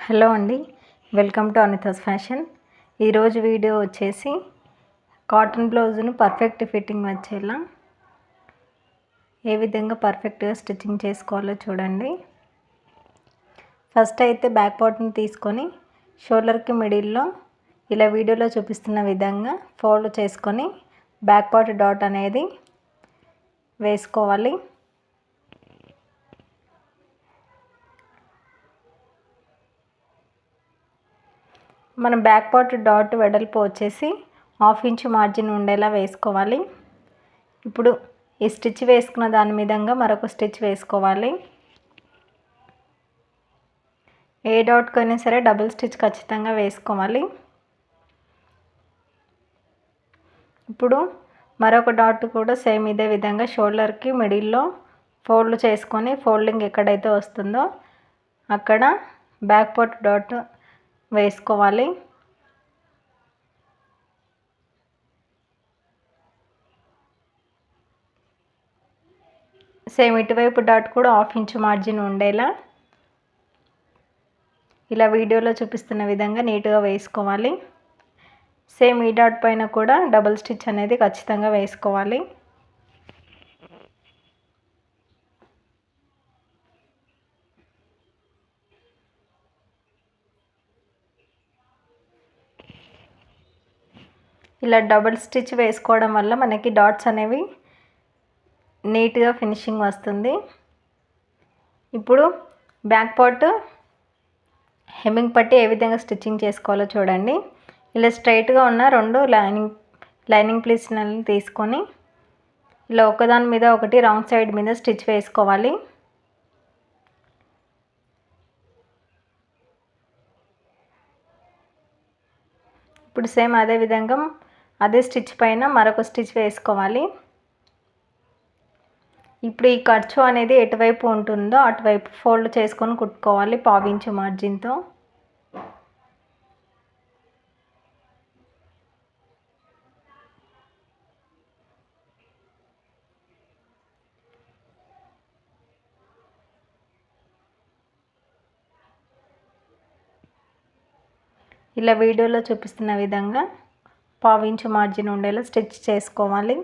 Hello అండి, welcome to Anita's fashion. ఈరోజు video వచ్చేసి కాటన్ బ్లౌజ్ను పర్ఫెక్ట్ ఫిట్టింగ్ వచ్చేలా ఏ విధంగా పర్ఫెక్ట్గా స్టిచ్చింగ్ చేసుకోవాలో చూడండి. ఫస్ట్ అయితే బ్యాక్ పార్ట్ని తీసుకొని షోల్డర్కి మిడిల్లో ఇలా వీడియోలో చూపిస్తున్న విధంగా ఫోల్డ్ చేసుకొని బ్యాక్ పార్ట్ డాట్ అనేది వేసుకోవాలి. మనం బ్యాక్ పార్ట్ డాట్ వెడల్పు వచ్చేసి 1/2 ఇంచ్ మార్జిన్ ఉండేలా వేసుకోవాలి. ఇప్పుడు ఈ స్టిచ్ వేసుకున్న దాని మీదంగా మరొక స్టిచ్ వేసుకోవాలి. ఏ డాట్కైనా సరే డబుల్ స్టిచ్ ఖచ్చితంగా వేసుకోవాలి. ఇప్పుడు మరొక డాట్ కూడా సేమ్ ఇదే విధంగా షోల్డర్కి మిడిల్లో ఫోల్డ్ చేసుకొని ఫోల్డింగ్ ఎక్కడైతే వస్తుందో అక్కడ బ్యాక్ పార్ట్ డాట్ వేసుకోవాలి. సేమ్ ఇటువైపు డాట్ కూడా 1/2 ఇంచ్ మార్జిన్ ఉండేలా ఇలా వీడియోలో చూపిస్తున్న విధంగా నీట్గా వేసుకోవాలి. సేమ్ ఈ డాట్ పైన కూడా డబుల్ స్టిచ్ అనేది ఖచ్చితంగా వేసుకోవాలి. ఇలా డబుల్ స్టిచ్ వేసుకోవడం వల్ల మనకి డాట్స్ అనేవి నీట్గా ఫినిషింగ్ వస్తుంది. ఇప్పుడు బ్యాక్ పార్ట్ హెమ్మింగ్ పట్టి ఏ విధంగా స్టిచ్చింగ్ చేసుకోవాలో చూడండి. ఇలా స్ట్రైట్గా ఉన్న 2 లైనింగ్ పీస్లను తీసుకొని ఇలా ఒకదాని మీద ఒకటి రాంగ్ సైడ్ మీద స్టిచ్ వేసుకోవాలి. ఇప్పుడు సేమ్ అదే విధంగా అదే స్టిచ్ పైన మరొక స్టిచ్ వేసుకోవాలి. ఇప్పుడు ఈ ఖర్చు అనేది ఎటువైపు ఉంటుందో అటువైపు ఫోల్డ్ చేసుకొని కుట్టుకోవాలి 1/2 ఇంచ్ మార్జిన్తో. ఇలా వీడియోలో చూపిస్తున్న విధంగా 1/2 ఇంచ్ మార్జిన్ ఉండేలా స్టిచ్ చేసుకోవాలి.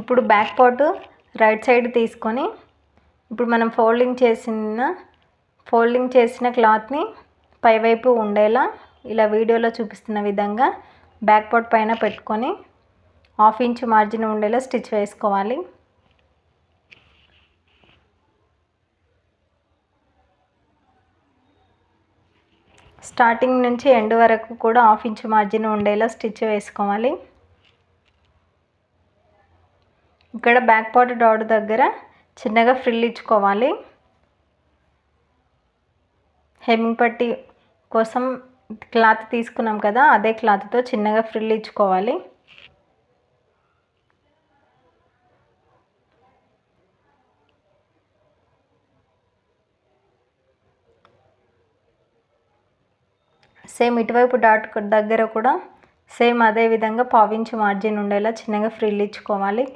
ఇప్పుడు బ్యాక్ పార్ట్ రైట్ సైడ్ తీసుకొని ఇప్పుడు మనం ఫోల్డింగ్ చేసిన క్లాత్ని పైవైపు ఉండేలా ఇలా వీడియోలో చూపిస్తున్న విధంగా బ్యాక్ పార్ట్ పైన పెట్టుకొని 1/2 ఇంచ్ మార్జిన్ ఉండేలా స్టిచ్ వేసుకోవాలి. స్టార్టింగ్ నుంచి ఎండ్ వరకు కూడా 1/2 ఇంచ్ మార్జిన్ ఉండేలా స్టిచ్ వేసుకోవాలి. ఇక్కడ బ్యాక్ పార్ట్ డాట్ దగ్గర చిన్నగా ఫ్రిల్ ఇచ్చుకోవాలి. హెమ్మింగ్ పట్టి కోసం క్లాత్ తీసుకున్నాం కదా, అదే క్లాత్తో చిన్నగా ఫ్రిల్ ఇచ్చుకోవాలి. సేమ్ ఇటువైపు డాట్ దగ్గర కూడా సేమ్ అదే విధంగా 1/2 ఇంచ్ మార్జిన్ ఉండేలా చిన్నగా ఫ్రిల్ ఇచ్చుకోవాలి.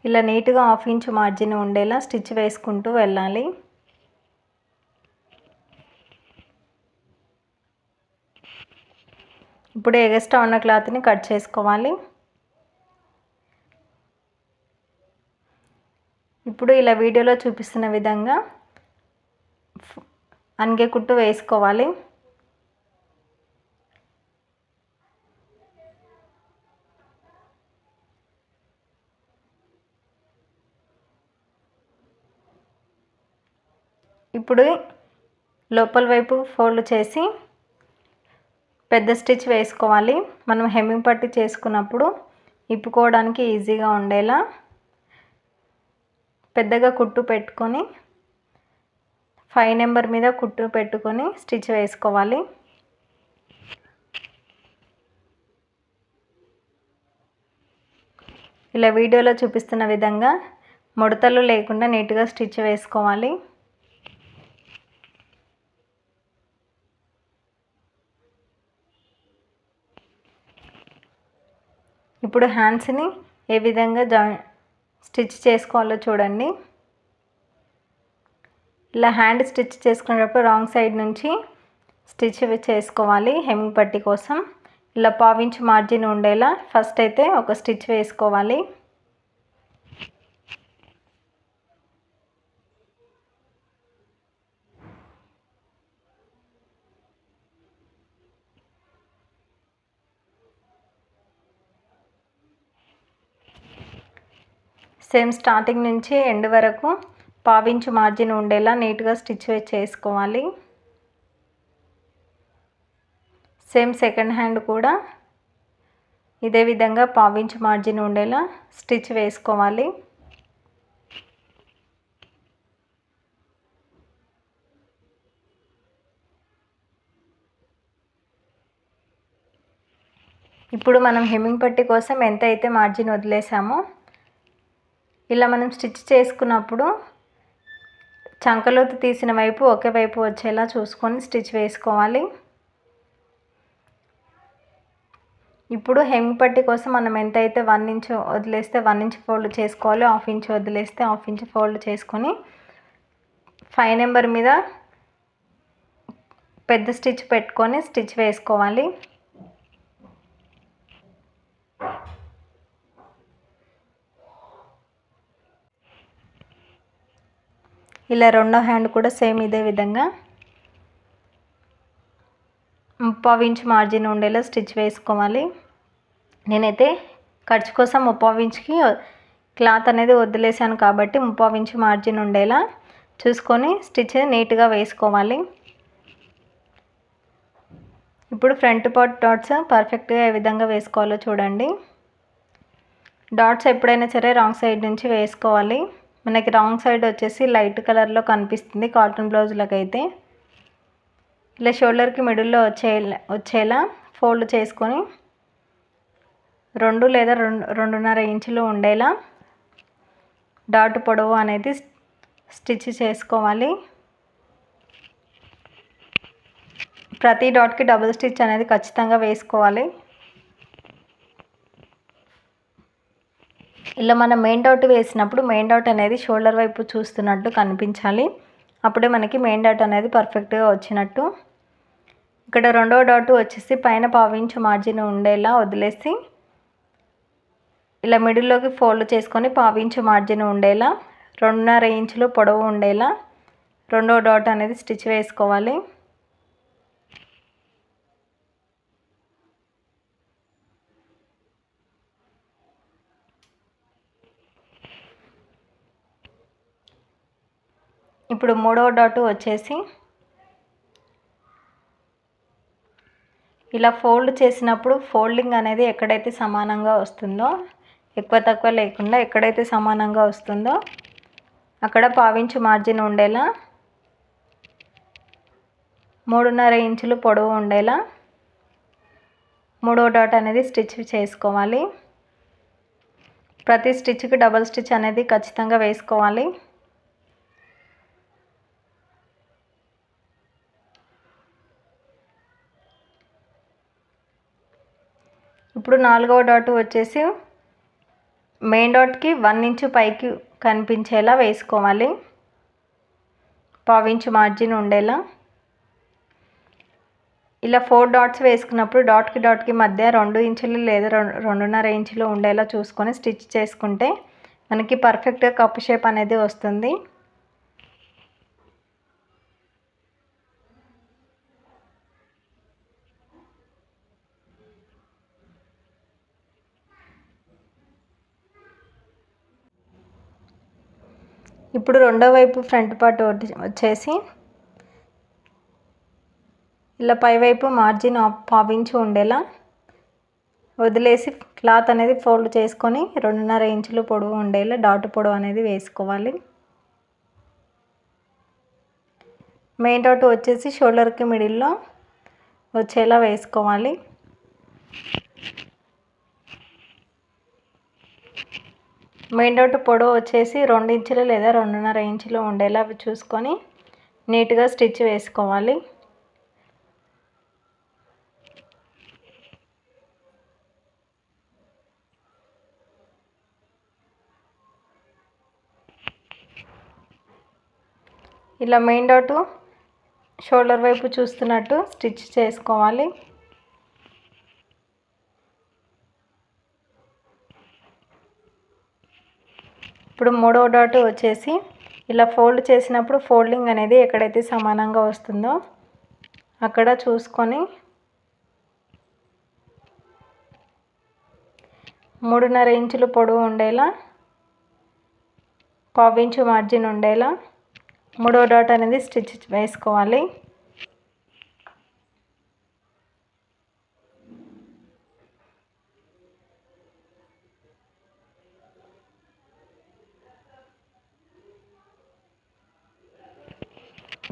ఇలా నీట్గా 1/2 ఇంచ్ మార్జిన్ ఉండేలా స్టిచ్ వేసుకుంటూ వెళ్ళాలి. ఇప్పుడు ఎగస్ట్రా ఉన్న క్లాత్ని కట్ చేసుకోవాలి. ఇప్పుడు ఇలా వీడియోలో చూపిస్తున్న విధంగా అంగే కుట్టు వేసుకోవాలి. ఇప్పుడు లోపల వైపు ఫోల్డ్ చేసి పెద్ద స్టిచ్ వేసుకోవాలి. మనం హెమ్మింగ్ పట్టి చేసుకున్నప్పుడు ఇప్పుకోవడానికి ఈజీగా ఉండేలా పెద్దగా కుట్టు పెట్టుకొని 5 నెంబర్ మీద కుట్టు పెట్టుకొని స్టిచ్ వేసుకోవాలి. ఇలా వీడియోలో చూపిస్తున్న విధంగా ముడతలు లేకుండా నీట్గా స్టిచ్ వేసుకోవాలి. ఇప్పుడు హ్యాండ్స్ని ఏ విధంగా స్టిచ్ చేసుకోవాలో చూడండి. ఇలా హ్యాండ్ స్టిచ్ చేసుకునేటప్పుడు రాంగ్ సైడ్ నుంచి స్టిచ్ చేసుకోవాలి. హెమ్మింగ్ పట్టీ కోసం ఇలా పావించి మార్జిన్ ఉండేలా ఫస్ట్ అయితే ఒక స్టిచ్ వేసుకోవాలి. సేమ్ స్టార్టింగ్ నుంచి ఎండ్ వరకు పావించి మార్జిన్ ఉండేలా నీట్గా స్టిచ్ చేసుకోవాలి. సేమ్ సెకండ్ హ్యాండ్ కూడా ఇదే విధంగా పావించి మార్జిన్ ఉండేలా స్టిచ్ వేసుకోవాలి. ఇప్పుడు మనం హెమ్మింగ్ పట్టీ కోసం ఎంత అయితే మార్జిన్ వదిలేసామో ఇలా మనం స్టిచ్ చేసుకున్నప్పుడు చంకలోతు తీసిన వైపు ఒకే వైపు వచ్చేలా చూసుకొని స్టిచ్ వేసుకోవాలి. ఇప్పుడు హెమ్మింగ్ పట్టీ కోసం మనం ఎంత అయితే 1 ఇంచ్ వదిలేస్తే 1 ఇంచ్ ఫోల్డ్ చేసుకోవాలి. 1/2 ఇంచ్ వదిలేస్తే 1/2 ఇంచ్ ఫోల్డ్ చేసుకొని 5 నెంబర్ మీద పెద్ద స్టిచ్ పెట్టుకొని స్టిచ్ వేసుకోవాలి. ఇలా రెండో హ్యాండ్ కూడా సేమ్ ఇదే విధంగా 3/4 ఇంచ్ మార్జిన్ ఉండేలా స్టిచ్ వేసుకోవాలి. నేనైతే ఖర్చు కోసం 3/4 ఇంచ్కి క్లాత్ అనేది వదిలేసాను కాబట్టి 3/4 ఇంచ్ మార్జిన్ ఉండేలా చూసుకొని స్టిచ్ నీట్గా వేసుకోవాలి. ఇప్పుడు ఫ్రంట్ పార్ట్ డాట్స్ పర్ఫెక్ట్గా ఏ విధంగా వేసుకోవాలో చూడండి. డాట్స్ ఎప్పుడైనా సరే రాంగ్ సైడ్ నుంచి వేసుకోవాలి. మనకి రాంగ్ సైడ్ వచ్చేసి లైట్ కలర్లో కనిపిస్తుంది కాటన్ బ్లౌజులకు అయితే. ఇలా షోల్డర్కి మిడిల్లో వచ్చేలా ఫోల్డ్ చేసుకొని 2 లేదా 2.5 ఇంచులు ఉండేలా డాట్ పొడవు అనేది స్టిచ్ చేసుకోవాలి. ప్రతి డాట్కి డబుల్ స్టిచ్ అనేది ఖచ్చితంగా వేసుకోవాలి. ఇలా మనం మెయిన్ డాట్ వేసినప్పుడు మెయిన్ డాట్ అనేది షోల్డర్ వైపు చూస్తున్నట్టు కనిపించాలి. అప్పుడే మనకి మెయిన్ డాట్ అనేది పర్ఫెక్ట్గా వచ్చినట్టు. ఇక్కడ రెండవ డాట్ వచ్చేసి పైన 1/4 ఇంచ్ మార్జిన్ ఉండేలా వదిలేసి ఇలా మిడిల్లోకి ఫోల్డ్ చేసుకొని 1/4 ఇంచ్ మార్జిన్ ఉండేలా 2.5 ఇంచులు పొడవు ఉండేలా రెండవ డాట్ అనేది స్టిచ్ వేసుకోవాలి. ఇప్పుడు మూడవ డాట్ వచ్చేసి ఇలా ఫోల్డ్ చేసినప్పుడు ఫోల్డింగ్ అనేది ఎక్కడైతే సమానంగా వస్తుందో ఎక్కువ తక్కువ లేకుండా ఎక్కడైతే సమానంగా వస్తుందో అక్కడ 1/4 ఇంచ్ మార్జిన్ ఉండేలా 3.5 ఇంచులు పొడవు ఉండేలా మూడవ డాట్ అనేది స్టిచ్ చేసుకోవాలి. ప్రతి స్టిచ్కి డబల్ స్టిచ్ అనేది ఖచ్చితంగా వేసుకోవాలి. ఇప్పుడు నాలుగవ డాట్ వచ్చేసి మెయిన్ డాట్కి 1 ఇంచు పైకి కనిపించేలా వేసుకోవాలి. 1/4 ఇంచ్ మార్జిన్ ఉండేలా ఇలా 4 డాట్స్ వేసుకున్నప్పుడు డాట్కి మధ్య 2 ఇంచులు లేదా 2.5 ఇంచులు ఉండేలా చూసుకొని స్టిచ్ చేసుకుంటే మనకి పర్ఫెక్ట్గా కప్ షేప్ అనేది వస్తుంది. ఇప్పుడు రెండో వైపు ఫ్రంట్ పార్ట్ వచ్చేసి ఇలా పైవైపు మార్జిన్ 1/2 ఇంచు ఉండేలా వదిలేసి క్లాత్ అనేది ఫోల్డ్ చేసుకొని 2.5 ఇంచులు పొడవు ఉండేలా డాట్ పొడవు అనేది వేసుకోవాలి. మెయిన్ డాట్ వచ్చేసి షోల్డర్కి మిడిల్లో వచ్చేలా వేసుకోవాలి. మెయిన్ డాట్ పొడవు వచ్చేసి 2 ఇంచులు లేదా 2.5 ఇంచులు ఉండేలా చూసుకొని నీట్గా స్టిచ్ వేసుకోవాలి. ఇలా మెయిన్ డాట్ షోల్డర్ వైపు చూస్తున్నట్టు స్టిచ్ చేసుకోవాలి. ఇప్పుడు మూడవ డాట్ వచ్చేసి ఇలా ఫోల్డ్ చేసినప్పుడు ఫోల్డింగ్ అనేది ఎక్కడైతే సమానంగా వస్తుందో అక్కడ చూసుకొని 3.5 ఇంచులు పొడవు ఉండేలా 1/2 ఇంచు మార్జిన్ ఉండేలా మూడో డాట్ అనేది స్టిచ్ వేసుకోవాలి.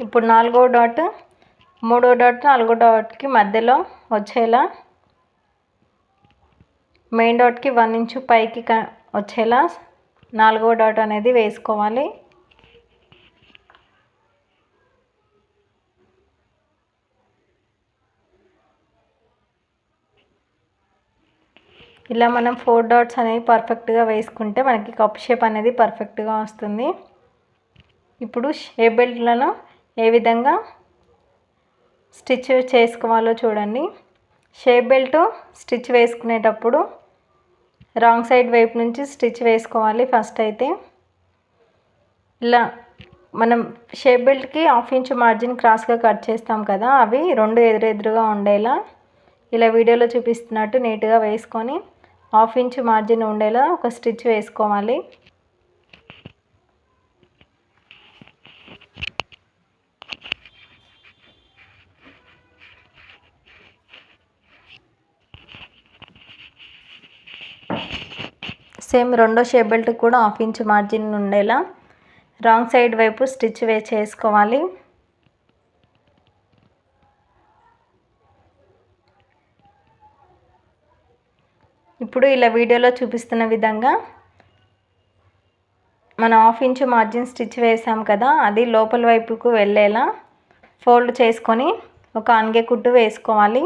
ఇప్పుడు 4వ డాట్ 3వ డాట్ 4వ డాట్కి మధ్యలో వచ్చేలా మెయిన్ డాట్కి 1 ఇంచు పైకి వచ్చేలా 4వ డాట్ అనేది వేసుకోవాలి. ఇలా మనం 4 డాట్స్ అనేవి పర్ఫెక్ట్గా వేసుకుంటే మనకి కప్ షేప్ అనేది పర్ఫెక్ట్గా వస్తుంది. ఇప్పుడు షేప్ బెల్ట్లను ఏ విధంగా స్టిచ్ చేసుకోవాలో చూడండి. షేప్ బెల్ట్ స్టిచ్ వేసుకునేటప్పుడు రాంగ్ సైడ్ వైపు నుంచి స్టిచ్ వేసుకోవాలి. ఫస్ట్ అయితే ఇలా మనం షేప్ బెల్ట్కి 1/2 ఇంచు మార్జిన్ క్రాస్గా కట్ చేస్తాం కదా, అవి 2 ఎదురెదురుగా ఉండేలా ఇలా వీడియోలో చూపిస్తున్నట్టు నీట్గా వేసుకొని 1/2 ఇంచు మార్జిన్ ఉండేలా ఒక స్టిచ్ వేసుకోవాలి. సేమ్ రెండో షేప్ బెల్ట్ కూడా 1/2 ఇంచు మార్జిన్ ఉండేలా రాంగ్ సైడ్ వైపు స్టిచ్ చేసుకోవాలి. ఇప్పుడు ఇలా వీడియోలో చూపిస్తున్న విధంగా మనం 1/2 ఇంచు మార్జిన్ స్టిచ్ వేసాం కదా, అది లోపల వైపుకు వెళ్ళేలా ఫోల్డ్ చేసుకొని ఒక అంగే కుట్టు వేసుకోవాలి.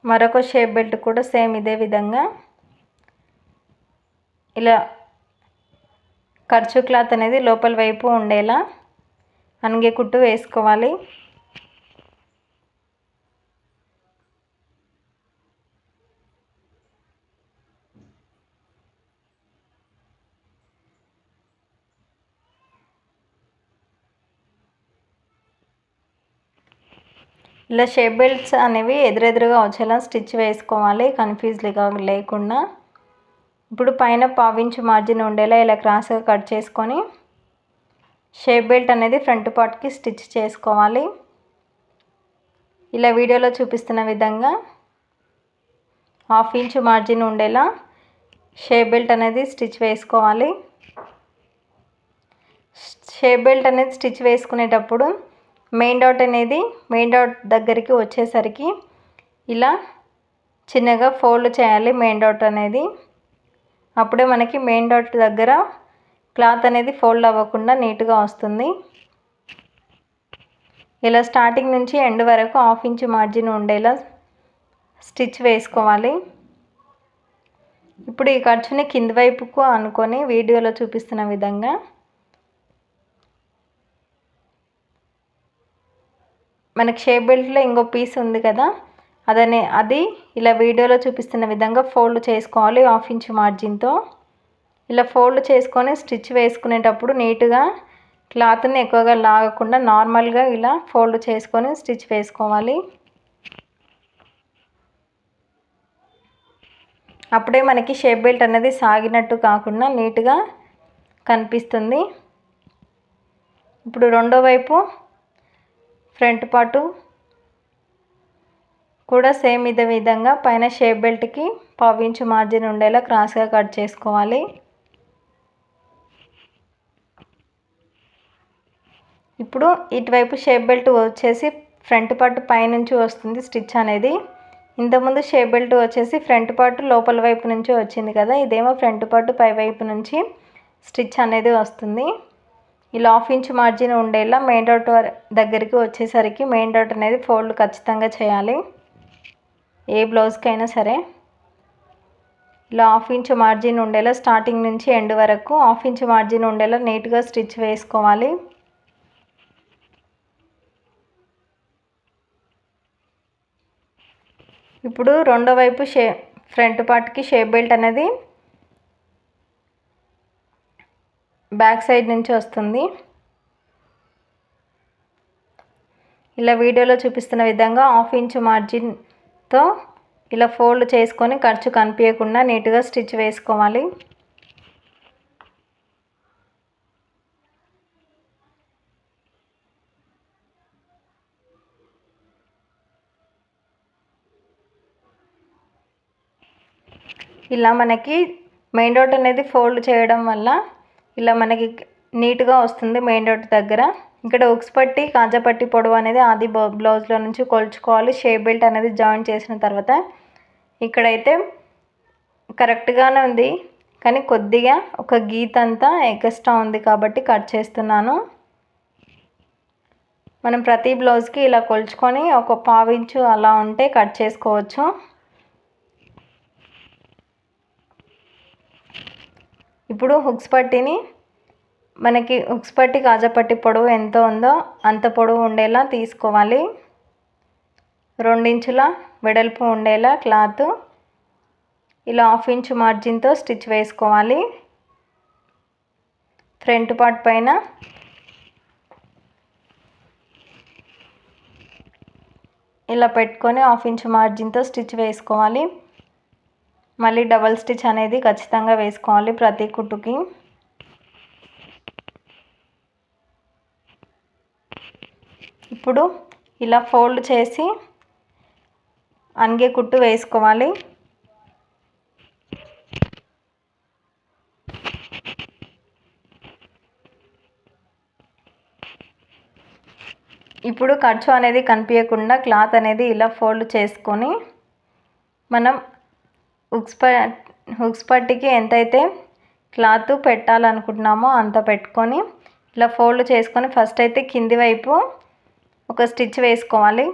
మరొక షేప్ బెల్ట్ కూడా సేమ్ ఇదే విధంగా ఇలా ఖర్చు క్లాత్ అనేది లోపల వైపు ఉండేలా అంగే కుట్టు వేసుకోవాలి. ఇలా షేప్ బెల్ట్స్ అనేవి ఎదురెదురుగా వచ్చేలా స్టిచ్ వేసుకోవాలి, కన్ఫ్యూజ్గా లేకుండా. ఇప్పుడు పైన 1/2 ఇంచు మార్జిన్ ఉండేలా ఇలా క్రాస్గా కట్ చేసుకొని షేప్ బెల్ట్ అనేది ఫ్రంట్ పార్ట్కి స్టిచ్ చేసుకోవాలి. ఇలా వీడియోలో చూపిస్తున్న విధంగా 1/2 ఇంచు మార్జిన్ ఉండేలా షేప్ బెల్ట్ అనేది స్టిచ్ వేసుకోవాలి. షేప్ బెల్ట్ అనేది స్టిచ్ వేసుకునేటప్పుడు మెయిన్ డాట్ దగ్గరికి వచ్చేసరికి ఇలా చిన్నగా ఫోల్డ్ చేయాలి మెయిన్ డాట్ అనేది. అప్పుడే మనకి మెయిన్ డాట్ దగ్గర క్లాత్ అనేది ఫోల్డ్ అవ్వకుండా నీట్గా వస్తుంది. ఇలా స్టార్టింగ్ నుంచి ఎండ్ వరకు 1/2 ఇంచు మార్జిన్ ఉండేలా స్టిచ్ వేసుకోవాలి. ఇప్పుడు ఈ ఖర్చుని కింది వైపుకు అనుకొని వీడియోలో చూపిస్తున్న విధంగా మనకి షేప్ బెల్ట్లో ఇంకో పీస్ ఉంది కదా, అది ఇలా వీడియోలో చూపిస్తున్న విధంగా ఫోల్డ్ చేసుకోవాలి 1/2 ఇంచు మార్జిన్తో. ఇలా ఫోల్డ్ చేసుకొని స్టిచ్ వేసుకునేటప్పుడు నీట్గా క్లాత్ని ఎక్కువగా లాగకుండా నార్మల్గా ఇలా ఫోల్డ్ చేసుకొని స్టిచ్ వేసుకోవాలి. అప్పుడే మనకి షేప్ బెల్ట్ అనేది సాగినట్టు కాకుండా నీట్గా కనిపిస్తుంది. ఇప్పుడు రెండో వైపు ఫ్రంట్ పార్టు కూడా సేమ్ ఇదే విధంగా పైన షేప్ బెల్ట్కి 1/2 ఇంచు మార్జిన్ ఉండేలా క్రాస్గా కట్ చేసుకోవాలి. ఇప్పుడు ఇటువైపు షేప్ బెల్ట్ వచ్చేసి ఫ్రంట్ పార్ట్ పైనుంచి వస్తుంది స్టిచ్ అనేది. ఇంతకుముందు షేప్ బెల్ట్ వచ్చేసి ఫ్రంట్ పార్ట్ లోపల వైపు నుంచి వచ్చింది కదా, ఇదేమో ఫ్రంట్ పార్ట్ పై వైపు నుంచి స్టిచ్ అనేది వస్తుంది. ఇలా 1/2 ఇంచు మార్జిన్ ఉండేలా మెయిన్ డాట్ దగ్గరికి వచ్చేసరికి మెయిన్ డాట్ అనేది ఫోల్డ్ ఖచ్చితంగా చేయాలి ఏ బ్లౌజ్కైనా సరే. ఇలా 1/2 ఇంచు మార్జిన్ ఉండేలా స్టార్టింగ్ నుంచి ఎండ్ వరకు 1/2 ఇంచు మార్జిన్ ఉండేలా నీట్గా స్టిచ్ వేసుకోవాలి. ఇప్పుడు రెండో వైపు ఫ్రంట్ పార్ట్కి షేప్ బెల్ట్ అనేది బ్యాక్ సైడ్ నుంచి వస్తుంది. ఇలా వీడియోలో చూపిస్తున్న విధంగా 1/2 ఇంచు మార్జిన్తో ఇలా ఫోల్డ్ చేసుకొని ఖర్చు కనిపించకుండా నీట్గా స్టిచ్ వేసుకోవాలి. ఇలా మనకి మెయిన్ డాట్ అనేది ఫోల్డ్ చేయడం వల్ల ఇలా మనకి నీట్గా వస్తుంది మెయిన్ డాట్ దగ్గర. ఇక్కడ ఉక్స్ పట్టి కాజా పట్టి పొడవు అనేది ఆది బ్లౌజ్లో నుంచి కొలుచుకోవాలి. షేప్ బెల్ట్ అనేది జాయిన్ చేసిన తర్వాత ఇక్కడైతే కరెక్ట్గానే ఉంది, కానీ కొద్దిగా ఒక గీత అంతా ఎక్స్ట్రా ఉంది కాబట్టి కట్ చేస్తున్నాను. మనం ప్రతి బ్లౌజ్కి ఇలా కొలుచుకొని ఒక 1/2 ఇంచు అలా ఉంటే కట్ చేసుకోవచ్చు. ఇప్పుడు హుక్స్ పట్టిని మనకి హుక్స్ పట్టి కాజా పట్టి పొడవు ఎంత ఉందో అంత పొడవు ఉండేలా తీసుకోవాలి. 2 ఇంచుల వెడల్పు ఉండేలా క్లాత్ ఇలా 1/2 ఇంచు మార్జిన్తో స్టిచ్ వేసుకోవాలి. ఫ్రంట్ పార్ట్ పైన ఇలా పెట్టుకొని 1/2 ఇంచు మార్జిన్తో స్టిచ్ వేసుకోవాలి. మళ్ళీ డబల్ స్టిచ్ అనేది ఖచ్చితంగా వేసుకోవాలి ప్రతి కుట్టుకి. ఇప్పుడు ఇలా ఫోల్డ్ చేసి అంగే కుట్టు వేసుకోవాలి. ఇప్పుడు ఖర్చు అనేది కనిపించకుండా క్లాత్ అనేది ఇలా ఫోల్డ్ చేసుకొని మనం హుక్స్ పట్టికి ఎంతైతే క్లాత్ పెట్టాలనుకుంటున్నామో అంత పెట్టుకొని ఇలా ఫోల్డ్ చేసుకొని ఫస్ట్ అయితే కింది వైపు ఒక స్టిచ్ వేసుకోవాలి.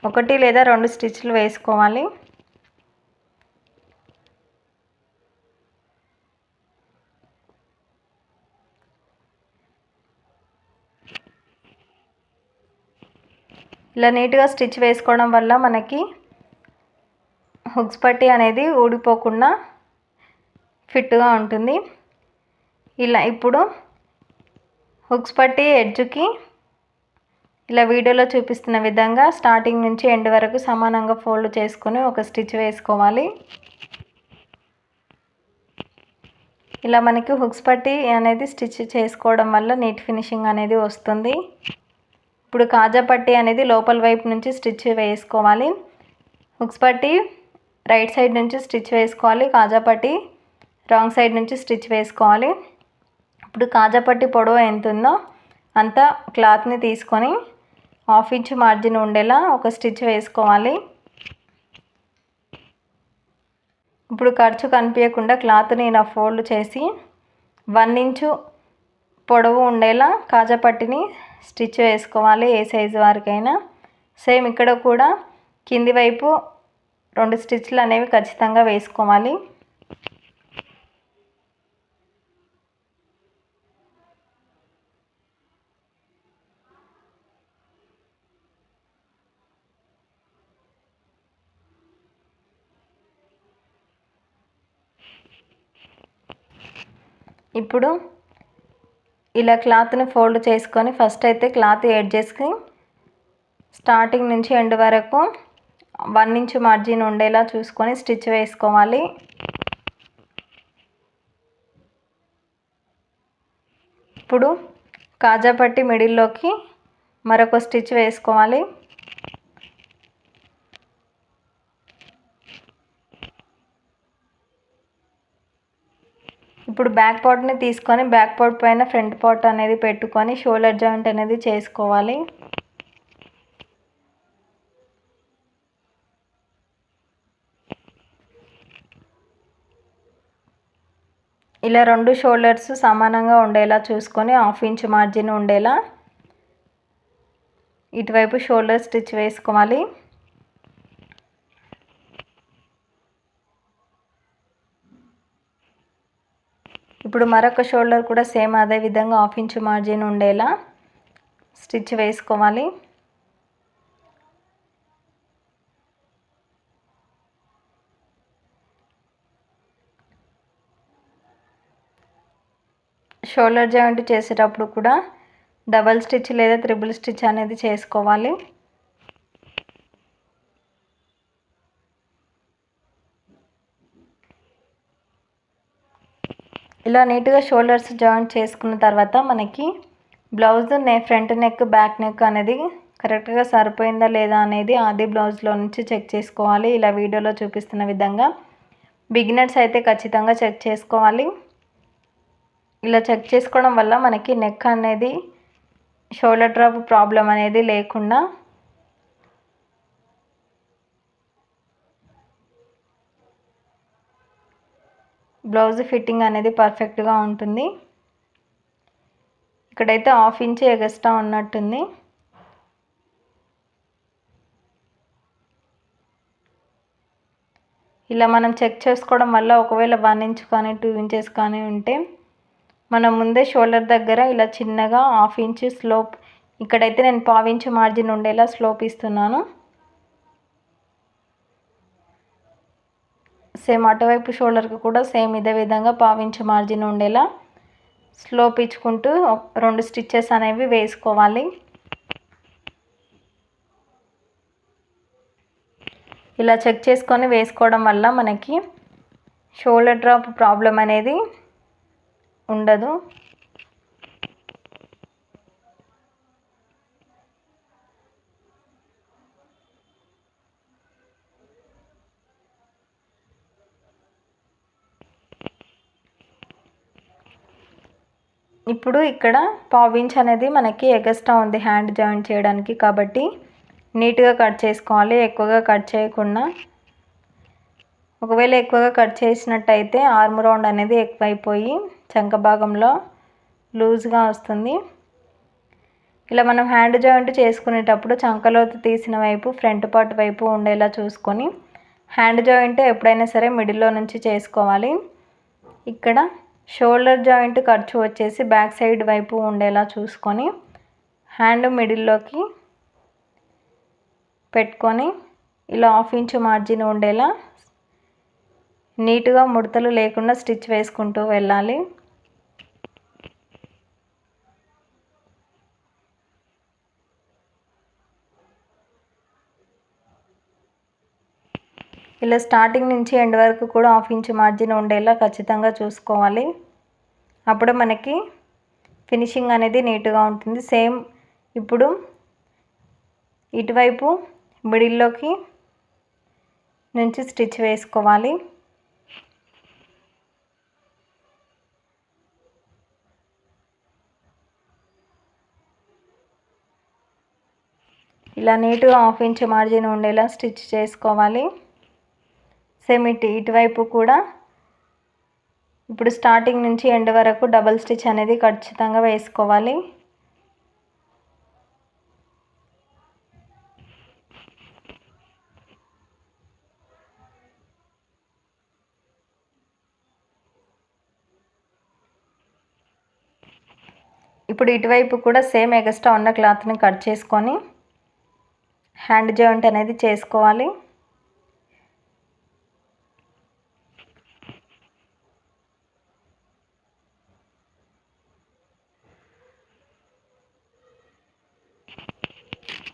1 లేదా 2 స్టిచ్లు వేసుకోవాలి. ఇలా నీట్గా స్టిచ్ వేసుకోవడం వల్ల మనకి హుక్స్ పట్టి అనేది ఊడిపోకుండా ఫిట్గా ఉంటుంది. ఇలా ఇప్పుడు హుక్స్ పట్టి ఎడ్జ్కి ఇలా వీడియోలో చూపిస్తున్న విధంగా స్టార్టింగ్ నుంచి ఎండ్ వరకు సమానంగా ఫోల్డ్ చేసుకొని ఒక స్టిచ్ వేసుకోవాలి. ఇలా మనకి హుక్స్ పట్టి అనేది స్టిచ్ చేసుకోవడం వల్ల నీట్ ఫినిషింగ్ అనేది వస్తుంది. ఇప్పుడు కాజా పట్టి అనేది లోపల వైపు నుంచి స్టిచ్ వేసుకోవాలి. హుక్స్ పట్టి రైట్ సైడ్ నుంచి స్టిచ్ వేసుకోవాలి. కాజా పట్టి రాంగ్ సైడ్ నుంచి స్టిచ్ వేసుకోవాలి. ఇప్పుడు కాజా పట్టి పొడవు ఎంత ఉందో అంత క్లాత్ని తీసుకొని 1/2 ఇంచు మార్జిన్ ఉండేలా ఒక స్టిచ్ వేసుకోవాలి. ఇప్పుడు ఖర్చు కనిపించకుండా క్లాత్ని ఇలా ఫోల్డ్ చేసి 1 ఇంచు పొడవు ఉండేలా కాజా పట్టిని స్టిచ్ వేసుకోవాలి ఏ సైజు వారికైనా. సేమ్ ఇక్కడ కూడా కింది వైపు 2 స్టిచ్లు అనేవి ఖచ్చితంగా వేసుకోవాలి. ఇప్పుడు ఇలా క్లాత్ని ఫోల్డ్ చేసుకొని ఫస్ట్ అయితే క్లాత్ ఎడ్జెస్కి స్టార్టింగ్ నుంచి ఎండ్ వరకు 1 ఇంచు మార్జిన్ ఉండేలా చూసుకొని స్టిచ్ వేసుకోవాలి. ఇప్పుడు కాజా పట్టి మిడిల్లోకి మరొక స్టిచ్ వేసుకోవాలి. ఇప్పుడు బ్యాక్ పార్ట్ని తీసుకొని బ్యాక్ పార్ట్ పైన ఫ్రంట్ పార్ట్ అనేది పెట్టుకొని షోల్డర్ జాయింట్ అనేది చేసుకోవాలి. ఇలా రెండు షోల్డర్స్ సమానంగా ఉండేలా చూసుకొని 1/2 ఇంచ్ మార్జిన్ ఉండేలా ఇటువైపు షోల్డర్ స్టిచ్ వేసుకోవాలి. ఇప్పుడు మరొక షోల్డర్ కూడా సేమ్ అదే విధంగా 1/2 ఇంచ్ మార్జిన్ ఉండేలా స్టిచ్ వేసుకోవాలి. షోల్డర్ జాయింట్ చేసేటప్పుడు కూడా డబల్ స్టిచ్ లేదా త్రిబుల్ స్టిచ్ అనేది చేసుకోవాలి. ఇలా నీట్గా షోల్డర్స్ జాయింట్ చేసుకున్న తర్వాత మనకి blouse front neck back neck అనేది కరెక్ట్గా సరిపోయిందా లేదా అనేది ఆది బ్లౌజ్లో నుంచి చెక్ చేసుకోవాలి. ఇలా వీడియోలో చూపిస్తున్న విధంగా బిగినర్స్ అయితే ఖచ్చితంగా చెక్ చేసుకోవాలి. ఇలా చెక్ చేసుకోవడం వల్ల మనకి నెక్ అనేది షోల్డర్ డ్రాప్ ప్రాబ్లం అనేది లేకుండా బ్లౌజ్ ఫిట్టింగ్ అనేది పర్ఫెక్ట్గా ఉంటుంది. ఇక్కడైతే 1/2 ఇంచ్ ఎగస్ట్రా ఉన్నట్టుంది. ఇలా మనం చెక్ చేసుకోవడం వల్ల ఒకవేళ 1 ఇంచ్ కానీ 2 ఇంచెస్ కానీ ఉంటే మనం ముందే షోల్డర్ దగ్గర ఇలా చిన్నగా 1/2 ఇంచ్ స్లోప్, ఇక్కడైతే నేను 1/4 ఇంచ్ మార్జిన్ ఉండేలా స్లోప్ ఇస్తున్నాను. సేమ్ అటువైపు షోల్డర్కి కూడా సేమ్ ఇదే విధంగా 1/4 ఇంచ్ మార్జిన్ ఉండేలా స్లోప్ ఇచ్చుకుంటూ 2 స్టిచ్చెస్ అనేవి వేసుకోవాలి. ఇలా చెక్ చేసుకొని వేసుకోవడం వల్ల మనకి షోల్డర్ డ్రాప్ ప్రాబ్లం అనేది ఉండదు. ఇప్పుడు ఇక్కడ 1/4 ఇంచ్ అనేది మనకి ఎగస్ట్రా ఉంది హ్యాండ్ జాయింట్ చేయడానికి, కాబట్టి నీట్గా కట్ చేసుకోవాలి, ఎక్కువగా కట్ చేయకుండా. ఒకవేళ ఎక్కువగా కట్ చేసినట్టయితే ఆర్మ్ రౌండ్ అనేది ఎక్కువైపోయి చంక భాగంలో లూజ్గా వస్తుంది. ఇలా మనం హ్యాండ్ జాయింట్ చేసుకునేటప్పుడు చంకలోతు తీసిన వైపు ఫ్రంట్ పార్ట్ వైపు ఉండేలా చూసుకొని హ్యాండ్ జాయింట్ ఎప్పుడైనా సరే మిడిల్లో నుంచి చేసుకోవాలి. ఇక్కడ షోల్డర్ జాయింట్ ఖర్చు వచ్చేసి బ్యాక్ సైడ్ వైపు ఉండేలా చూసుకొని హ్యాండ్ మిడిల్లోకి పెట్టుకొని ఇలా 1/2 ఇంచ్ మార్జిన్ ఉండేలా నీట్గా ముడతలు లేకుండా స్టిచ్ వేసుకుంటూ వెళ్ళాలి. ఇలా స్టార్టింగ్ నుంచి ఎండ్ వరకు కూడా 1/2 ఇంచ్ మార్జిన్ ఉండేలా ఖచ్చితంగా చూసుకోవాలి. అప్పుడు మనకి ఫినిషింగ్ అనేది నీట్గా ఉంటుంది. సేమ్ ఇప్పుడు ఇటువైపు మిడిల్లోకి నుంచి స్టిచ్ వేసుకోవాలి. ఇలా నీట్గా 1/2 ఇంచ్ మార్జిన్ ఉండేలా స్టిచ్ చేసుకోవాలి. సేమ్ ఇటువైపు కూడా ఇప్పుడు స్టార్టింగ్ నుంచి ఎండ్ వరకు డబల్ స్టిచ్ అనేది ఖచ్చితంగా వేసుకోవాలి. ఇప్పుడు ఇటువైపు కూడా సేమ్ ఎగస్ట్రా ఉన్న క్లాత్ని కట్ చేసుకొని హ్యాండ్ జాయింట్ అనేది చేసుకోవాలి.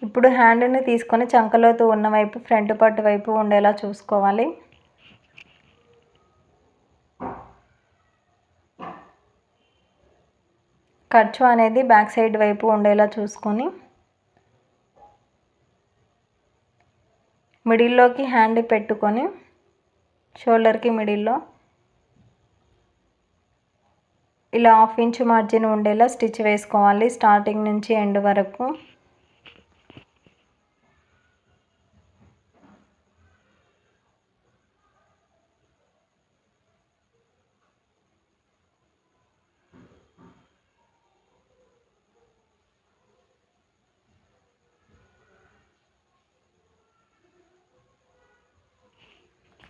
ఇప్పుడు హ్యాండ్ని తీసుకొని చంకలోతు ఉన్న వైపు ఫ్రంట్ పార్ట్ వైపు ఉండేలా చూసుకోవాలి. ఖర్చు అనేది బ్యాక్ సైడ్ వైపు ఉండేలా చూసుకొని మిడిల్లోకి హ్యాండ్ పెట్టుకొని షోల్డర్కి మిడిల్లో ఇలా 1/2 ఇంచ్ మార్జిన్ ఉండేలా స్టిచ్ వేసుకోవాలి స్టార్టింగ్ నుంచి ఎండ్ వరకు.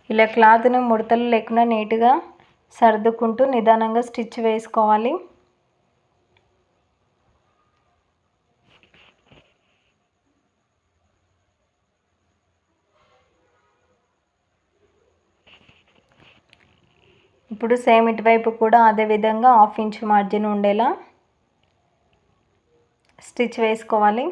ఇలా క్లాత్ను ముడతలు లేకుండా నీట్గా సర్దుకుంటూ నిదానంగా స్టిచ్ వేసుకోవాలి. ఇప్పుడు సేమ్ ఇటువైపు కూడా అదే విధంగా 1/2 ఇంచ్ మార్జిన్ ఉండేలా స్టిచ్ వేసుకోవాలి.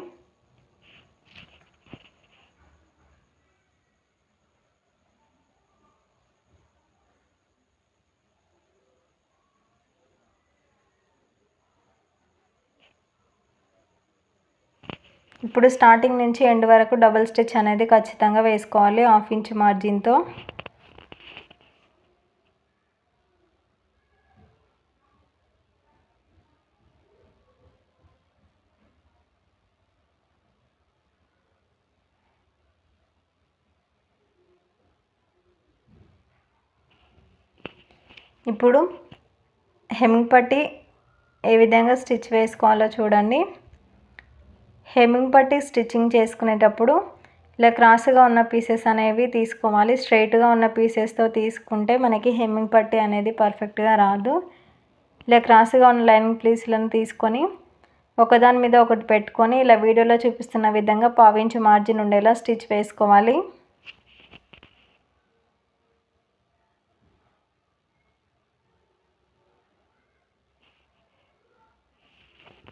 ఇప్పుడు స్టార్టింగ్ నుంచి ఎండ్ వరకు డబుల్ స్టిచ్ అనేది ఖచ్చితంగా వేసుకోవాలి 1/2 ఇంచ్ మార్జిన్తో. ఇప్పుడు హెమ్మింగ్ పట్టీ ఏ విధంగా స్టిచ్ వేసుకోవాలో చూడండి. హెమ్మింగ్ పట్టీ స్టిచ్చింగ్ చేసుకునేటప్పుడు ఇలా క్రాస్గా ఉన్న పీసెస్ అనేవి తీసుకోవాలి. స్ట్రైట్గా ఉన్న పీసెస్తో తీసుకుంటే మనకి హెమ్మింగ్ పట్టీ అనేది పర్ఫెక్ట్గా రాదు. ఇలా క్రాస్గా ఉన్న లైనింగ్ పీస్లను తీసుకొని ఒకదాని మీద ఒకటి పెట్టుకొని ఇలా వీడియోలో చూపిస్తున్న విధంగా 1/2 ఇంచ్ మార్జిన్ ఉండేలా స్టిచ్ వేసుకోవాలి.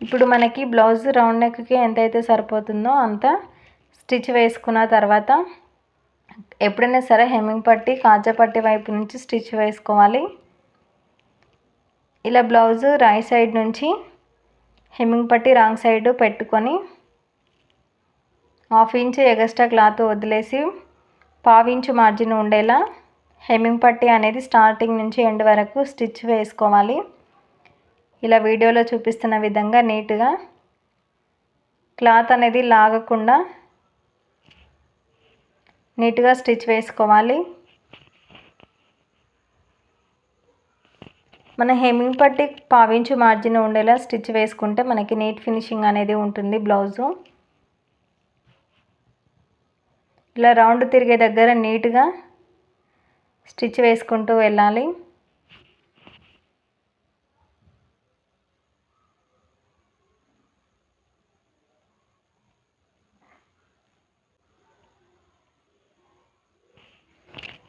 ఇప్పుడు మనకి బ్లౌజ్ రౌండ్ నెక్కి ఎంతైతే సరిపోతుందో అంత స్టిచ్ వేసుకున్న తర్వాత ఎప్పుడైనా సరే హెమ్మింగ్ పట్టీ కాజా పట్టీ వైపు నుంచి స్టిచ్ వేసుకోవాలి. ఇలా బ్లౌజ్ రైట్ సైడ్ నుంచి హెమ్మింగ్ పట్టీ రాంగ్ సైడ్ పెట్టుకొని 1/2 ఇంచ్ ఎగస్ట్రా క్లాత్ వదిలేసి 1/2 ఇంచ్ మార్జిన్ ఉండేలా హెమ్మింగ్ పట్టీ అనేది స్టార్టింగ్ నుంచి ఎండ్ వరకు స్టిచ్ వేసుకోవాలి. ఇలా వీడియోలో చూపిస్తున్న విధంగా నీట్గా క్లాత్ అనేది లాగకుండా నీట్గా స్టిచ్ వేసుకోవాలి. మన హెమ్మింగ్ పట్టీ 1/2 ఇంచ్ మార్జిన్ ఉండేలా స్టిచ్ వేసుకుంటే మనకి నీట్ ఫినిషింగ్ అనేది ఉంటుంది బ్లౌజు. ఇలా రౌండ్ తిరిగే దగ్గర నీట్గా స్టిచ్ వేసుకుంటూ వెళ్ళాలి.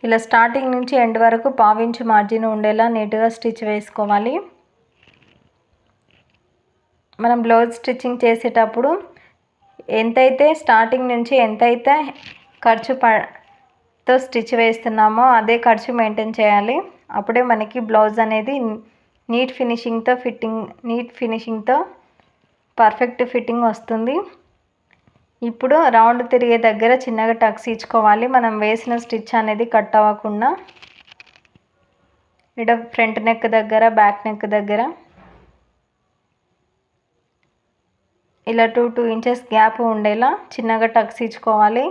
ఇలా స్టార్టింగ్ నుంచి ఎండ్ వరకు 1/2 ఇంచ్ మార్జిన్ ఉండేలా నీట్గా స్టిచ్ వేసుకోవాలి. మనం బ్లౌజ్ స్టిచ్చింగ్ చేసేటప్పుడు ఎంతైతే స్టార్టింగ్ నుంచి ఎంతైతే ఖర్చుతో స్టిచ్ వేస్తున్నామో అదే ఖర్చు మెయింటైన్ చేయాలి. అప్పుడే మనకి బ్లౌజ్ అనేది నీట్ ఫినిషింగ్తో పర్ఫెక్ట్ ఫిట్టింగ్ వస్తుంది. ఇప్పుడు రౌండ్ తిరిగే దగ్గర చిన్నగా టక్స్ ఇచ్చుకోవాలి. మనం వేసిన స్టిచ్ అనేది కట్ అవ్వకుండా ఇక్కడ ఫ్రంట్ నెక్ దగ్గర బ్యాక్ నెక్ దగ్గర ఇలా 2 ఇంచెస్ గ్యాప్ ఉండేలా చిన్నగా టక్స్ ఇచ్చుకోవాలి.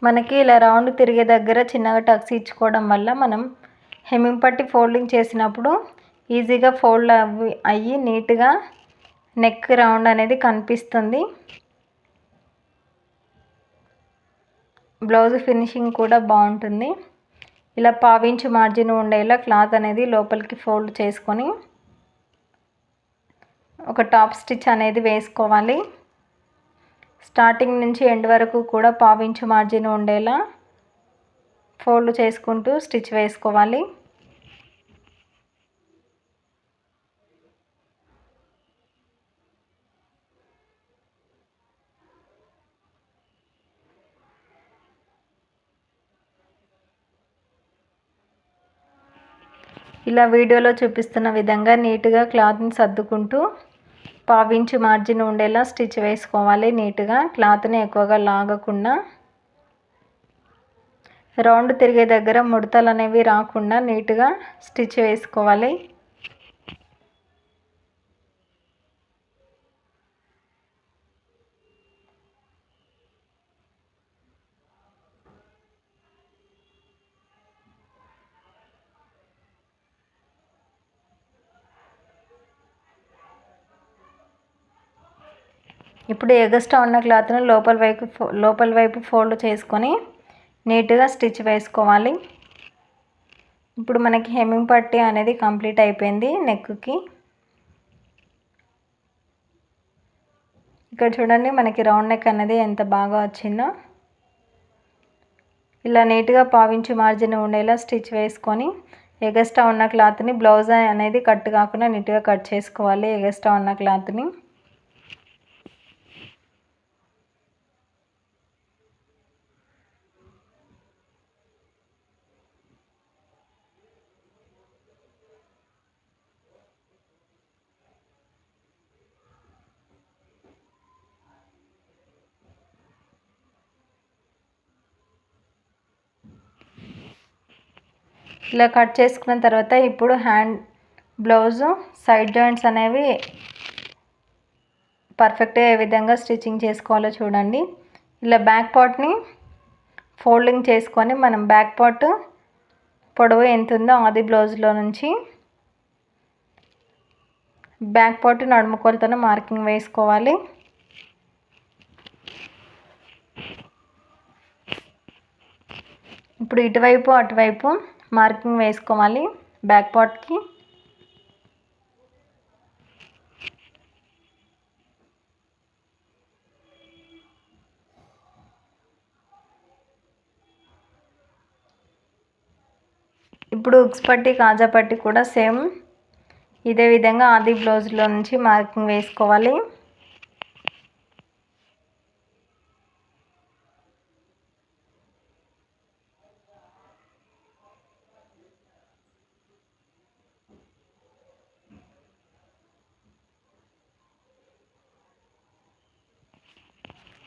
మనకి ఇలా రౌండ్ తిరిగే దగ్గర చిన్నగా టక్స్ ఇచ్చుకోవడం వల్ల మనం హెమ్మింగ్ పట్టీ ఫోల్డింగ్ చేసినప్పుడు ఈజీగా ఫోల్డ్ అయ్యి నీట్గా నెక్ రౌండ్ అనేది కనిపిస్తుంది. బ్లౌజ్ ఫినిషింగ్ కూడా బాగుంటుంది. ఇలా 1/2 ఇంచ్ మార్జిన్ ఉండేలా క్లాత్ అనేది లోపలికి ఫోల్డ్ చేసుకొని ఒక టాప్ స్టిచ్ అనేది వేసుకోవాలి. స్టార్టింగ్ నుంచి ఎండ్ వరకు కూడా 1/2 ఇంచ్ మార్జిన్ ఉండేలా ఫోల్డ్ చేసుకుంటూ స్టిచ్ వేసుకోవాలి. ఇలా వీడియోలో చూపిస్తున్న విధంగా నీట్గా క్లాత్ని సర్దుకుంటూ పావించి మార్జిన్ ఉండేలా స్టిచ్ వేసుకోవాలి. నీట్గా క్లాత్ని ఎక్కువగా లాగకుండా, రౌండ్ తిరిగే దగ్గర ముడతలు అనేవి రాకుండా నీట్గా స్టిచ్ వేసుకోవాలి. ఇప్పుడు ఎగస్ట్రా ఉన్న క్లాత్ను లోపల వైపు ఫోల్డ్ చేసుకొని నీట్గా స్టిచ్ వేసుకోవాలి. ఇప్పుడు మనకి హెమ్మింగ్ పట్టీ అనేది కంప్లీట్ అయిపోయింది నెక్కి. ఇక్కడ చూడండి మనకి రౌండ్ నెక్ అనేది ఎంత బాగా వచ్చిందో. ఇలా నీట్గా పావించి మార్జిన్ ఉండేలా స్టిచ్ వేసుకొని ఎగస్ట్రా ఉన్న క్లాత్ని బ్లౌజ్ అనేది కట్ కాకుండా నీట్గా కట్ చేసుకోవాలి. ఎగస్ట్రా ఉన్న క్లాత్ని ఇలా కట్ చేసుకున్న తర్వాత ఇప్పుడు బ్లౌజు సైడ్ జాయింట్స్ అనేవి పర్ఫెక్ట్గా ఏ విధంగా స్టిచ్చింగ్ చేసుకోవాలో చూడండి. ఇలా బ్యాక్ పార్ట్ని ఫోల్డింగ్ చేసుకొని మనం బ్యాక్ పార్ట్ పొడవు ఎంత ఉందో అది బ్లౌజ్లో నుంచి బ్యాక్ పార్ట్ నడుము కొలతను మార్కింగ్ వేసుకోవాలి. ఇప్పుడు ఇటువైపు అటువైపు మార్కింగ్ వేసుకోవాలి బ్యాక్ పార్ట్కి. ఇప్పుడు ఉక్స్ పట్టి కాజా పట్టి కూడా సేమ్ ఇదే విధంగా ఆది బ్లౌజ్లో నుంచి మార్కింగ్ వేసుకోవాలి.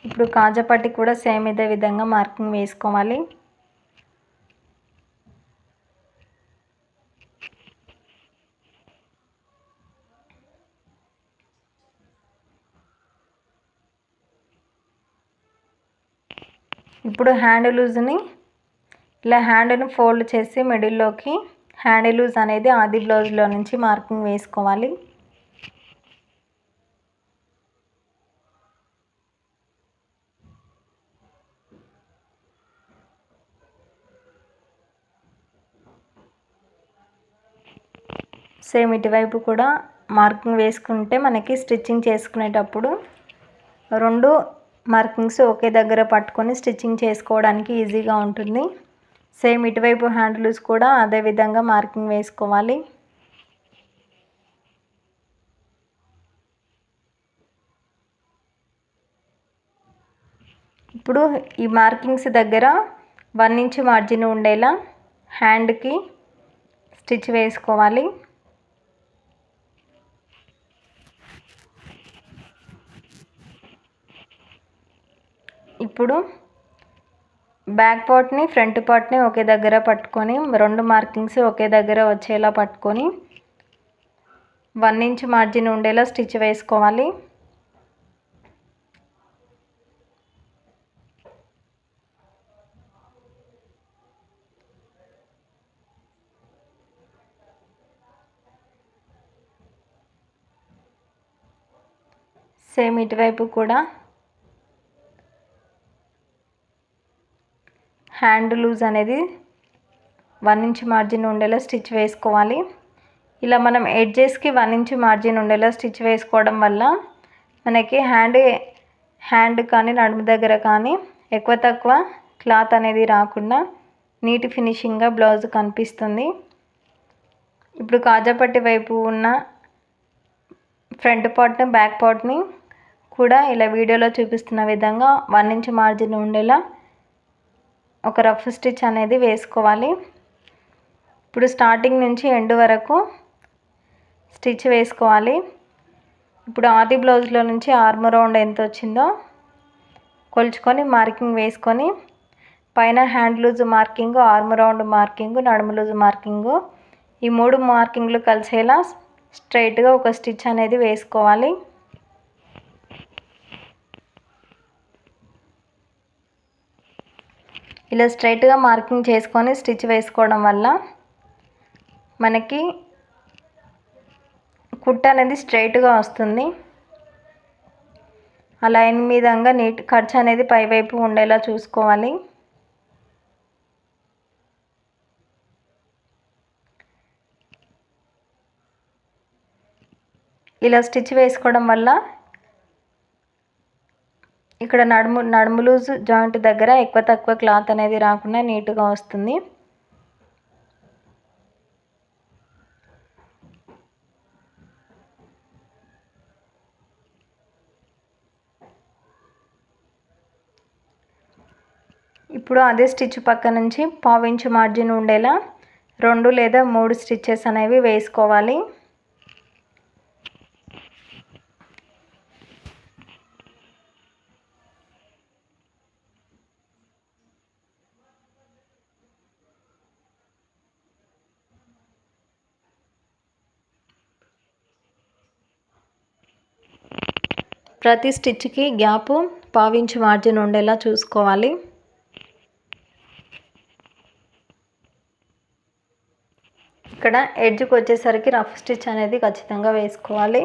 ఇప్పుడు కాజా పట్టి కూడా సేమ్ ఇదే విధంగా మార్కింగ్ వేసుకోవాలి. ఇప్పుడు హ్యాండ్ లూజ్ని ఇలా హ్యాండ్ను ఫోల్డ్ చేసి మిడిల్లోకి హ్యాండ్ లూజ్ అనేది ఆది బ్లౌజ్లో నుంచి మార్కింగ్ వేసుకోవాలి. సేమ్ ఇటువైపు కూడా మార్కింగ్ వేసుకుంటే మనకి స్టిచ్చింగ్ చేసుకునేటప్పుడు రెండు మార్కింగ్స్ ఒకే దగ్గర పట్టుకొని స్టిచ్చింగ్ చేసుకోవడానికి ఈజీగా ఉంటుంది. సేమ్ ఇటువైపు హ్యాండ్ లూజ్ కూడా అదే విధంగా మార్కింగ్ వేసుకోవాలి. ఇప్పుడు ఈ మార్కింగ్స్ దగ్గర 1 ఇంచ్ మార్జిన్ ఉండేలా హ్యాండ్కి స్టిచ్ వేసుకోవాలి. ఇప్పుడు బ్యాక్ పార్ట్ని ఫ్రంట్ పార్ట్ని ఒకే దగ్గర పట్టుకొని రెండు మార్కింగ్స్ ఒకే దగ్గర వచ్చేలా పట్టుకొని 1 ఇంచ్ మార్జిన్ ఉండేలా స్టిచ్ వేసుకోవాలి. సేమ్ ఇటువైపు కూడా హ్యాండ్ లూజ్ అనేది 1 ఇంచ్ మార్జిన్ ఉండేలా స్టిచ్ వేసుకోవాలి. ఇలా మనం ఎడ్జెస్కి 1 ఇంచ్ మార్జిన్ ఉండేలా స్టిచ్ వేసుకోవడం వల్ల మనకి హ్యాండ్ కానీ నడుము దగ్గర కానీ ఎక్కువ తక్కువ క్లాత్ అనేది రాకుండా నీట్ ఫినిషింగ్గా బ్లౌజ్ కనిపిస్తుంది. ఇప్పుడు కాజాపట్టి వైపు ఉన్న ఫ్రంట్ పార్ట్ని బ్యాక్ పార్ట్ని కూడా ఇలా వీడియోలో చూపిస్తున్న విధంగా 1 ఇంచ్ మార్జిన్ ఉండేలా ఒక రఫ్ స్టిచ్ అనేది వేసుకోవాలి. ఇప్పుడు స్టార్టింగ్ నుంచి ఎండ్ వరకు స్టిచ్ వేసుకోవాలి. ఇప్పుడు ఆది బ్లౌజ్లో నుంచి ఆర్మ్ రౌండ్ ఎంత వచ్చిందో కొలుచుకొని మార్కింగ్ వేసుకొని పైన hand loose marking, arm round marking, నడుము లూజ్ మార్కింగ్ ఈ 3 మార్కింగ్లు కలిసేలా స్ట్రైట్గా ఒక స్టిచ్ అనేది వేసుకోవాలి. ఇలా స్ట్రైట్గా మార్కింగ్ చేసుకొని స్టిచ్ వేసుకోవడం వల్ల మనకి కుట్ట అనేది స్ట్రైట్గా వస్తుంది. ఆ లైన్ మీదంగా నీట్ ఖర్చు అనేది పైవైపు ఉండేలా చూసుకోవాలి. ఇలా స్టిచ్ వేసుకోవడం వల్ల ఇక్కడ నడుము లూజ్ జాయింట్ దగ్గర ఎక్కువ తక్కువ క్లాత్ అనేది రాకుండా నీట్గా వస్తుంది. ఇప్పుడు అదే స్టిచ్ పక్క నుంచి 1/2 ఇంచు మార్జిన్ ఉండేలా 2 లేదా 3 స్టిచ్చెస్ అనేవి వేసుకోవాలి. ప్రతి స్టిచ్కి గ్యాప్ 1/2 ఇంచు మార్జిన్ ఉండేలా చూసుకోవాలి. ఇక్కడ ఎడ్జ్కి వచ్చేసరికి రఫ్ స్టిచ్ అనేది ఖచ్చితంగా వేసుకోవాలి.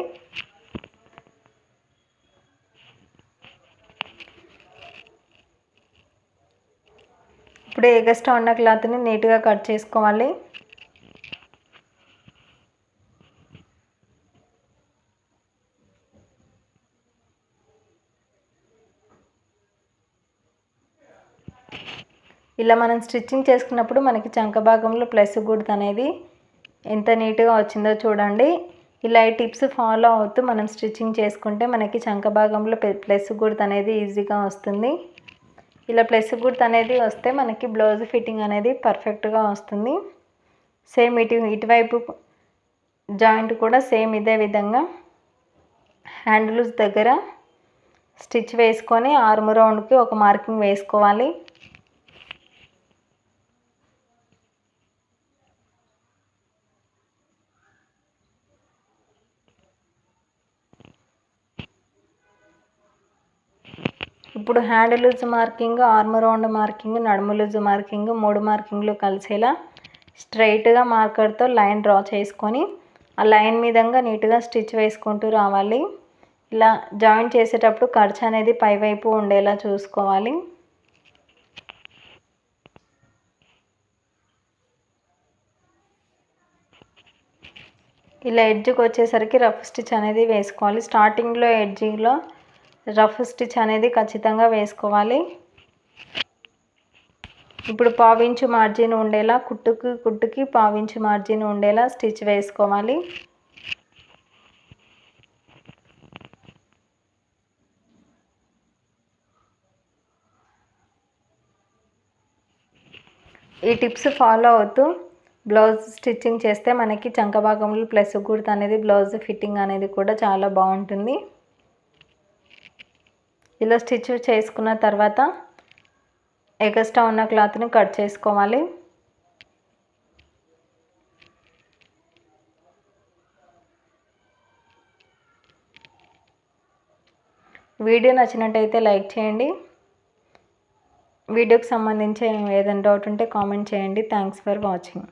ఇప్పుడు ఎగస్ట్రా ఉన్న క్లాత్ని నీట్గా కట్ చేసుకోవాలి. ఇలా మనం స్టిచ్చింగ్ చేసుకున్నప్పుడు మనకి చంక భాగంలో ప్లస్ గుర్తు అనేది ఎంత నీట్గా వచ్చిందో చూడండి. ఇలా ఈ టిప్స్ ఫాలో అవుతూ మనం స్టిచ్చింగ్ చేసుకుంటే మనకి చంక భాగంలో ప్లస్ గుర్తు అనేది ఈజీగా వస్తుంది. ఇలా ప్లస్ గుర్తు అనేది వస్తే మనకి బ్లౌజ్ ఫిట్టింగ్ అనేది పర్ఫెక్ట్గా వస్తుంది. సేమ్ ఇటువైపు జాయింట్ కూడా సేమ్ ఇదే విధంగా హ్యాండ్ లూజ్ దగ్గర స్టిచ్ వేసుకొని ఆర్మ్ రౌండ్కి ఒక మార్కింగ్ వేసుకోవాలి. ఇప్పుడు hand loose marking, arm round marking, నడుము లూజ్ మార్కింగ్ 3 మార్కింగ్లు కలిసేలా స్ట్రైట్గా మార్కర్తో లైన్ డ్రా చేసుకొని ఆ లైన్ మీదంగా నీట్గా స్టిచ్ వేసుకుంటూ రావాలి. ఇలా జాయిన్ చేసేటప్పుడు ఖర్చు అనేది పైవైపు ఉండేలా చూసుకోవాలి. ఇలా ఎడ్జ్కి వచ్చేసరికి రఫ్ స్టిచ్ అనేది వేసుకోవాలి. స్టార్టింగ్లో ఎడ్జింగ్లో రఫ్ స్టిచ్ అనేది ఖచ్చితంగా వేసుకోవాలి. ఇప్పుడు 1/2 ఇంచు మార్జిన్ ఉండేలా కుట్టుకి 1/2 ఇంచు మార్జిన్ ఉండేలా స్టిచ్ వేసుకోవాలి. ఈ టిప్స్ ఫాలో అవుతూ బ్లౌజ్ స్టిచ్చింగ్ చేస్తే మనకి చంక భాగంలో ప్లస్ గుర్తు అనేది బ్లౌజ్ ఫిట్టింగ్ అనేది కూడా చాలా బాగుంటుంది. ఇలా స్టిచ్ చేసుకున్న తర్వాత ఎక్స్ట్రా ఉన్న క్లాత్ని కట్ చేసుకోవాలి. వీడియో నచ్చినట్టయితే లైక్ చేయండి. వీడియోకి సంబంధించి ఏదైనా డౌట్ ఉంటే కామెంట్ చేయండి. Thanks for watching.